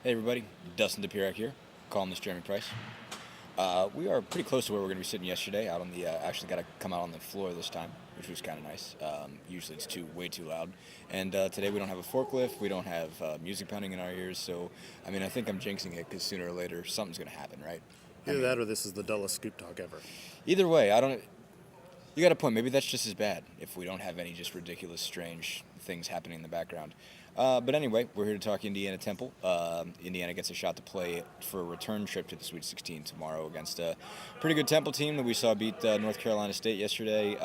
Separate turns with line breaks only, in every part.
Hey everybody, Dustin DePirac here, calling this Jeremy Price. We are pretty close to where we're going to be sitting yesterday. Out on the actually got to come out on the floor this time, which was kind of nice. Usually it's way too loud, and today we don't have a forklift. We don't have music pounding in our ears. So, I mean, I think I'm jinxing it because sooner or later something's going to happen, right?
Either that or this is the dullest scoop talk ever.
Either way, I don't. You got a point. Maybe that's just as bad if we don't have any just ridiculous, strange things happening in the background. But anyway, we're here to talk Indiana-Temple. Indiana gets a shot to play for a return trip to the Sweet 16 tomorrow against a pretty good Temple team that we saw beat North Carolina State yesterday.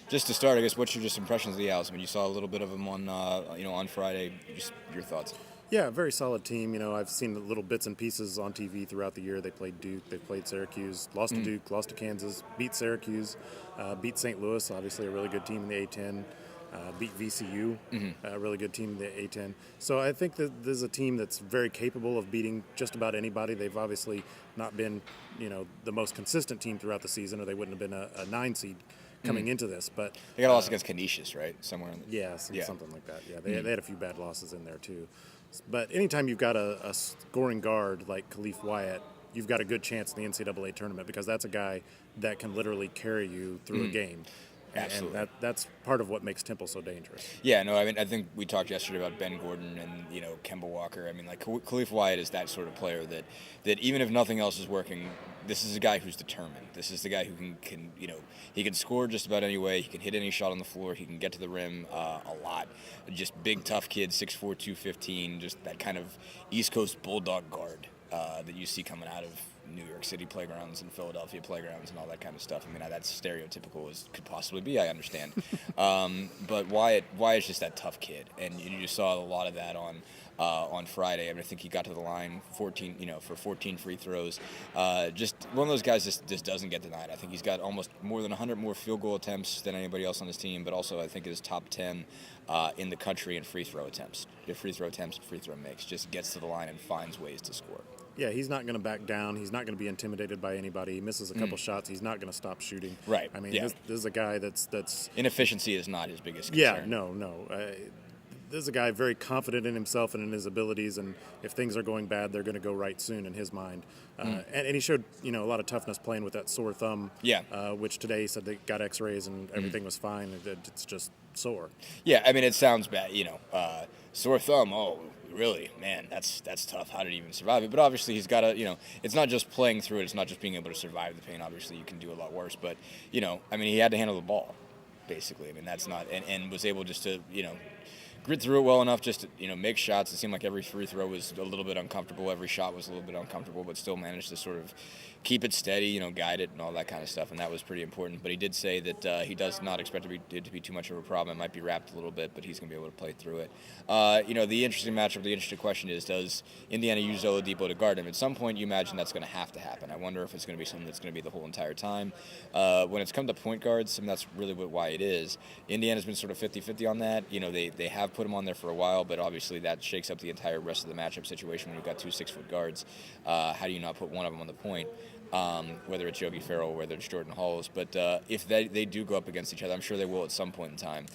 Just to start, I guess, what's your just impressions of the Owls? I mean, you saw a little bit of them on Friday. Just your thoughts.
Yeah, very solid team. I've seen little bits and pieces on TV throughout the year. They played Duke, they played Syracuse, lost to Duke, lost to Kansas, beat Syracuse, beat St. Louis, obviously a really good team in the A-10, beat VCU, a really good team in the A-10. So I think that this is a team that's very capable of beating just about anybody. They've obviously not been, the most consistent team throughout the season, or they wouldn't have been a 9 seed coming into this. But
They got a loss against Canisius, right? Somewhere in
something like that. Yeah, they had a few bad losses in there too. But anytime you've got a scoring guard like Khalif Wyatt, you've got a good chance in the NCAA tournament because that's a guy that can literally carry you through a game.
Absolutely.
And that's part of what makes Temple so dangerous.
Yeah, no, I mean, I think we talked yesterday about Ben Gordon and, Kemba Walker. I mean, like, Khalif Wyatt is that sort of player that even if nothing else is working, this is a guy who's determined. This is the guy who can he can score just about any way. He can hit any shot on the floor. He can get to the rim a lot. Just big, tough kid, 6'4", 215, just that kind of East Coast bulldog guard that you see coming out of New York City playgrounds and Philadelphia playgrounds and all that kind of stuff. I mean, that's stereotypical as could possibly be, I understand. But Wyatt's just that tough kid, and you just saw a lot of that on Friday. I mean, I think he got to the line 14 free throws. Just one of those guys just doesn't get denied. I think he's got almost more than 100 more field goal attempts than anybody else on his team, but also I think it is top 10 in the country in free throw attempts. Free throw makes, just gets to the line and finds ways to score.
Yeah, he's not going to back down. He's not going to be intimidated by anybody. He misses a couple shots. He's not going to stop shooting.
Right.
I mean,
yeah.
this is a guy that's
Inefficiency is not his biggest concern.
Yeah, no. This is a guy very confident in himself and in his abilities, and if things are going bad, they're going to go right soon in his mind. And he showed, a lot of toughness playing with that sore thumb.
Yeah.
Which today he said they got X-rays and everything was fine. It's just sore.
Yeah, I mean, it sounds bad, sore thumb. Oh, really? Man, that's tough. How did he even survive it? But obviously he's got to, it's not just playing through it. It's not just being able to survive the pain. Obviously you can do a lot worse. But, I mean, he had to handle the ball, basically. I mean, that's not, and was able just to, grit through it well enough just to, make shots. It seemed like every free throw was a little bit uncomfortable. Every shot was a little bit uncomfortable, but still managed to sort of keep it steady, guide it and all that kind of stuff. And that was pretty important. But he did say that he does not expect it to be too much of a problem. It might be wrapped a little bit, but he's going to be able to play through it. The interesting matchup, the interesting question is, does Indiana use Oladipo to guard him? At some point, you imagine that's going to have to happen. I wonder if it's going to be something that's going to be the whole entire time. When it's come to point guards, I mean, that's really why it is. Indiana's been sort of 50-50 on that. They have put him on there for a while, but obviously that shakes up the entire rest of the matchup situation when you've got two 6-foot guards. How do you not put one of them on the point? Whether it's Yogi Ferrell or whether it's Jordan Hulls. But if they do go up against each other, I'm sure they will at some point in time.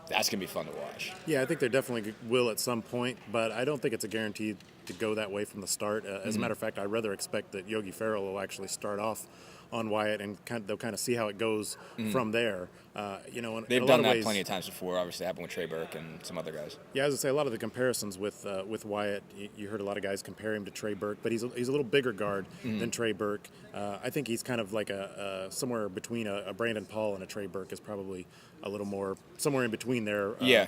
That's going to be fun to watch.
Yeah, I think they definitely will at some point, but I don't think it's a guarantee to go that way from the start. As a matter of fact, I rather expect that Yogi Ferrell will actually start off on Wyatt, and they'll kind of see how it goes from there.
They've done that plenty of times before. Obviously, it happened with Trey Burke and some other guys.
Yeah, I was gonna say a lot of the comparisons with Wyatt. You heard a lot of guys compare him to Trey Burke, but he's a little bigger guard than Trey Burke. I think he's kind of like somewhere between a Brandon Paul and a Trey Burke is probably a little more somewhere in between there.
Yeah.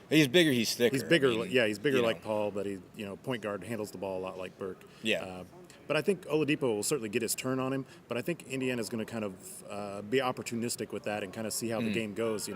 He's bigger, he's thicker.
He's bigger, he's bigger like Paul, but he, point guard, handles the ball a lot like Burke.
Yeah.
But I think Oladipo will certainly get his turn on him. But I think Indiana's going to kind of be opportunistic with that and kind of see how the game goes.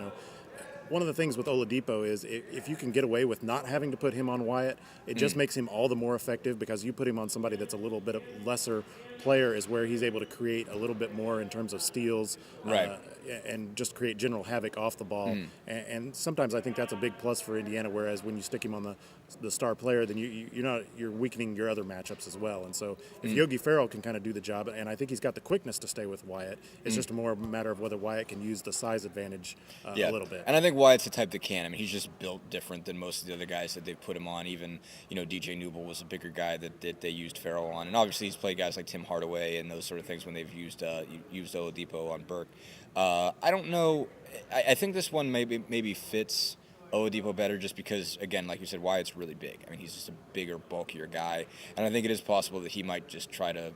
One of the things with Oladipo is if you can get away with not having to put him on Wyatt, it just makes him all the more effective because you put him on somebody that's a little bit of lesser player is where he's able to create a little bit more in terms of steals and just create general havoc off the ball. And sometimes I think that's a big plus for Indiana, whereas when you stick him on the star player, then you're weakening your other matchups as well. And so if Yogi Ferrell can kind of do the job, and I think he's got the quickness to stay with Wyatt, it's just a more matter of whether Wyatt can use the size advantage a little bit.
And I think Wyatt's the type that can. I mean, he's just built different than most of the other guys that they've put him on. Even, DJ Newble was a bigger guy that they used Ferrell on. And obviously he's played guys like Tim Hardaway and those sort of things when they've used Oladipo on Burke. I don't know. I think this one maybe fits Oladipo better just because, again, like you said, Wyatt's really big. I mean, he's just a bigger, bulkier guy. And I think it is possible that he might just try to,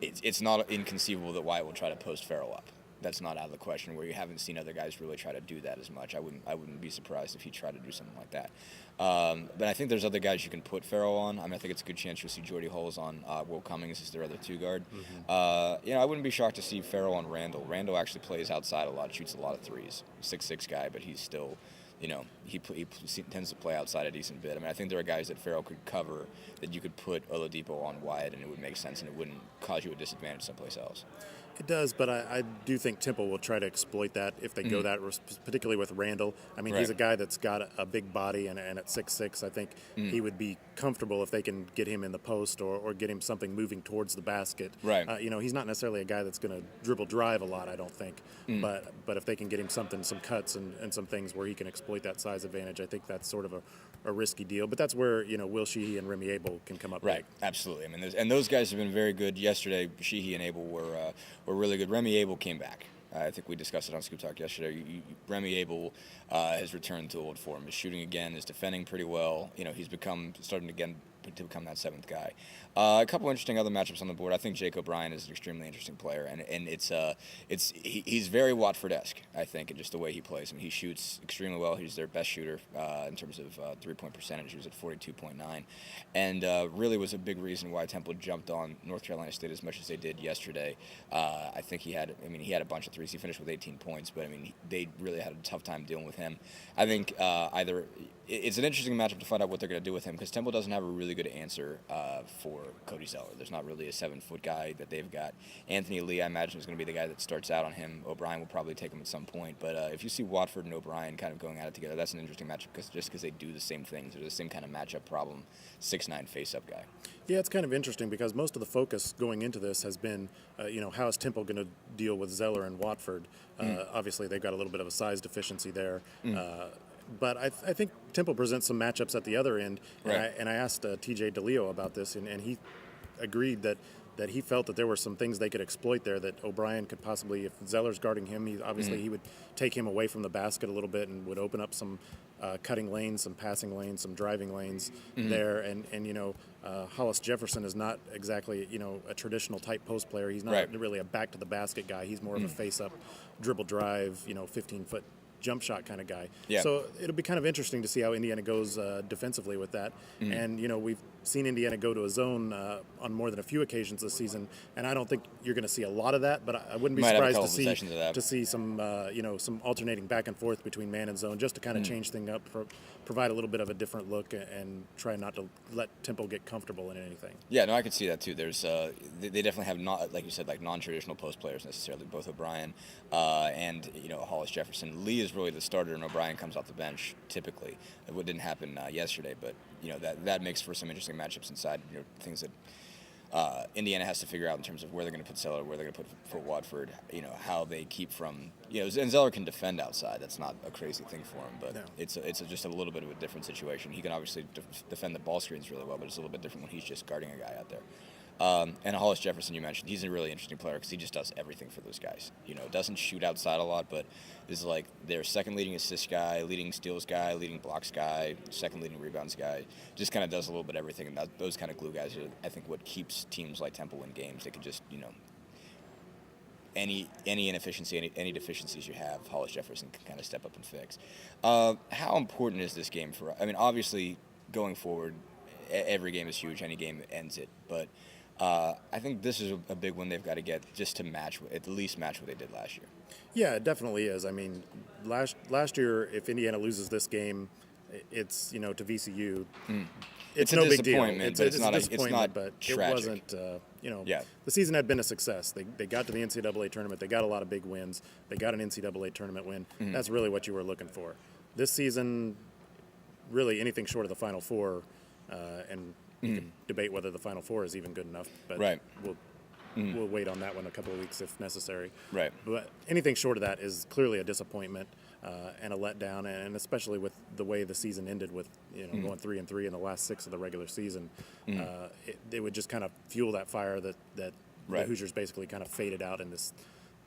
it's not inconceivable that Wyatt will try to post Ferrell up. That's not out of the question, where you haven't seen other guys really try to do that as much. I wouldn't be surprised if he tried to do something like that. But I think there's other guys you can put Ferrell on. I mean, I think it's a good chance you'll see Jordy Hulls on Will Cummings as their other two guard. I wouldn't be shocked to see Ferrell on Randall. Randall actually plays outside a lot, shoots a lot of threes. 6'6" guy, but he's still, he tends to play outside a decent bit. I mean, I think there are guys that Ferrell could cover that you could put Oladipo on Wyatt, and it would make sense, and it wouldn't cause you a disadvantage someplace else.
It does, but I do think Temple will try to exploit that if they go that, particularly with Randall. I mean, he's a guy that's got a big body, and at 6'6", I think he would be comfortable if they can get him in the post or get him something moving towards the basket.
Right.
He's not necessarily a guy that's going to dribble drive a lot, I don't think. But if they can get him some cuts and some things where he can exploit that size advantage, I think that's sort of a risky deal. But that's where, Will Sheehy and Remy Abel can come up.
Right, absolutely. I mean, and those guys have been very good. Yesterday, Sheehy and Abel were really good. Remy Abel came back. I think we discussed it on Scoop Talk yesterday. Remy Abel has returned to old form. Is shooting again, is defending pretty well. He's starting to become that seventh guy. A couple interesting other matchups on the board. I think Jake O'Brien is an extremely interesting player, and he's very Watford-esque, I think, in just the way he plays. I mean, he shoots extremely well. He's their best shooter in terms of three-point percentage. He was at 42.9, and really was a big reason why Temple jumped on North Carolina State as much as they did yesterday. I think he had a bunch of threes. He finished with 18 points, but they really had a tough time dealing with him. I think it's an interesting matchup to find out what they're going to do with him, because Temple doesn't have a really good answer for Cody Zeller. There's not really a 7-foot guy that they've got. Anthony Lee, I imagine, is going to be the guy that starts out on him. O'Brien will probably take him at some point. But if you see Watford and O'Brien kind of going at it together, that's an interesting matchup because they do the same things. They're the same kind of matchup problem, 6'9" face-up guy.
Yeah, it's kind of interesting because most of the focus going into this has been, how is Temple going to deal with Zeller and Watford? Obviously, they've got a little bit of a size deficiency there. But I think Temple presents some matchups at the other end.
Right.
And I asked TJ DeLeo about this, and he agreed that he felt that there were some things they could exploit there, that O'Brien could possibly, if Zeller's guarding him, he would take him away from the basket a little bit and would open up some cutting lanes, some passing lanes, some driving lanes there. And Hollis Jefferson is not exactly, a traditional type post player. He's not really a back-to-the-basket guy. He's more of a face-up, dribble drive, 15-foot jump shot kind of guy.
Yeah.
So it'll be kind of interesting to see how Indiana goes defensively with that. And, we've seen Indiana go to a zone on more than a few occasions this season, and I don't think you're going to see a lot of that, but I wouldn't be surprised to see some, some alternating back and forth between man and zone just to kind of change things up, provide a little bit of a different look, and try not to let Temple get comfortable in anything.
Yeah, no, I could see that too. There's they definitely have not, like you said, like non-traditional post players necessarily. Both O'Brien and Hollis Jefferson. Lee is really the starter, and O'Brien comes off the bench typically. It didn't happen yesterday, but that makes for some interesting matchups inside. Things that Indiana has to figure out in terms of where they're going to put Zeller, where they're going to put for Watford. How they keep from and Zeller can defend outside. That's not a crazy thing for him, but it's just a little bit of a different situation. He can obviously defend the ball screens really well, but it's a little bit different when he's just guarding a guy out there. And Hollis Jefferson, you mentioned, he's a really interesting player because he just does everything for those guys. Doesn't shoot outside a lot, but is like their second leading assist guy, leading steals guy, leading blocks guy, second leading rebounds guy. Just kind of does a little bit of everything, and those kind of glue guys are, I think, what keeps teams like Temple in games. They can just, any inefficiency, any deficiencies you have, Hollis Jefferson can kind of step up and fix. How important is this game for? I mean, obviously, going forward, every game is huge. Any game ends it, but I think this is a big one they've got to get just to at least match what they did last year.
Yeah, it definitely is. I mean, last year, if Indiana loses this game, it's to VCU. It's no big deal.
It's not
but
tragic.
It wasn't. The season had been a success. They got to the NCAA tournament. They got a lot of big wins. They got an NCAA tournament win. That's really what you were looking for. This season, really anything short of the Final Four, and you can debate whether the Final Four is even good enough. But
Right.
we'll wait on that one a couple of weeks if necessary.
Right.
But anything short of that is clearly a disappointment and a letdown, and especially with the way the season ended, with going 3-3 in the last 6 of the regular season, it would just kind of fuel that fire that
Right.
the Hoosiers basically kind of faded out in this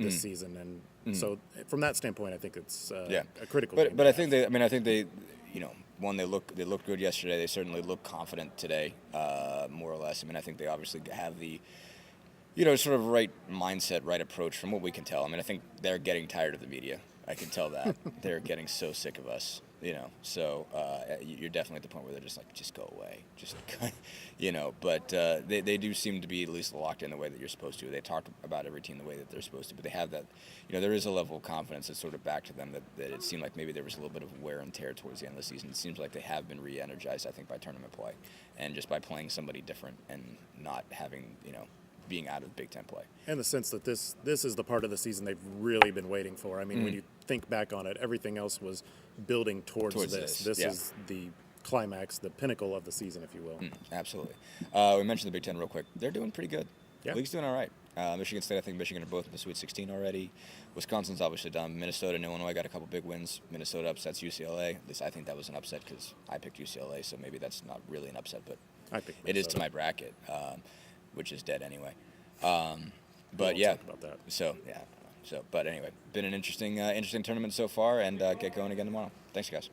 season, and so from that standpoint, I think it's a critical. game
But
to
I think they, one, they looked good yesterday. They certainly look confident today, more or less. I mean, I think they obviously have the, sort of right mindset, right approach from what we can tell. I mean, I think they're getting tired of the media. I can tell that. They're getting so sick of us, So you're definitely at the point where they're just like, just go away. Just, But they do seem to be at least locked in the way that you're supposed to. They talk about every team the way that they're supposed to. But they have that, there is a level of confidence that's sort of back to them that it seemed like maybe there was a little bit of wear and tear towards the end of the season. It seems like they have been re-energized, I think, by tournament play. And just by playing somebody different and not having, being out of Big Ten play.
And the sense that this is the part of the season they've really been waiting for. I mean, when you think back on it, everything else was building towards this. This is the climax, the pinnacle of the season, if you will.
Absolutely. We mentioned the Big Ten real quick. They're doing pretty good.
Yeah.
League's doing all right. Michigan State, I think Michigan are both in the Sweet 16 already. Wisconsin's obviously done. Minnesota and Illinois got a couple big wins. Minnesota upsets UCLA. At least I think that was an upset because I picked UCLA, so maybe that's not really an upset, but
I picked
it is to
Minnesota.
my bracket, which is dead anyway.
We'll talk about that.
But anyway, been an interesting tournament so far, and get going again tomorrow. Thanks, guys.